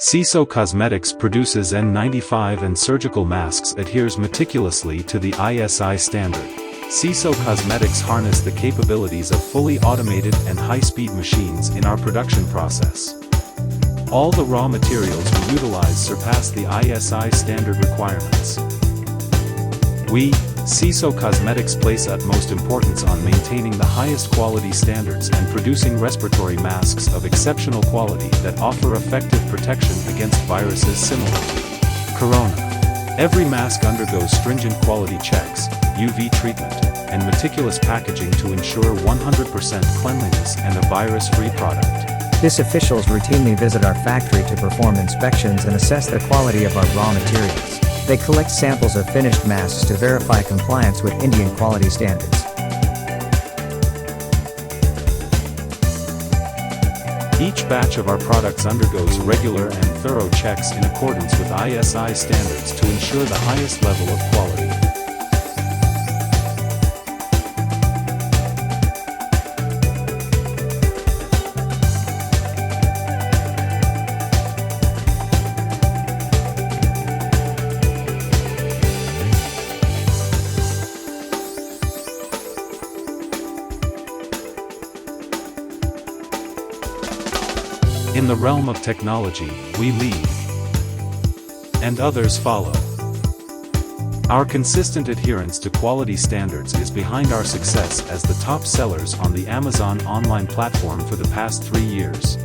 Siso Cosmetics produces N95 and surgical masks adheres meticulously to the ISI standard. Siso Cosmetics harness the capabilities of fully automated and high-speed machines in our production process. All the raw materials we utilize surpass the ISI standard requirements. We, Siso Cosmetics, place utmost importance on maintaining the highest quality standards and producing respiratory masks of exceptional quality that offer effective protection against viruses similar to Corona. Every mask undergoes stringent quality checks, UV treatment, and meticulous packaging to ensure 100% cleanliness and a virus-free product. BIS officials routinely visit our factory to perform inspections and assess the quality of our raw materials. They collect samples of finished masks to verify compliance with Indian quality standards. Each batch of our products undergoes regular and thorough checks in accordance with ISI standards to ensure the highest level of quality. In the realm of technology, we lead, and others follow. Our consistent adherence to quality standards is behind our success as the top sellers on the Amazon online platform for the past 3 years.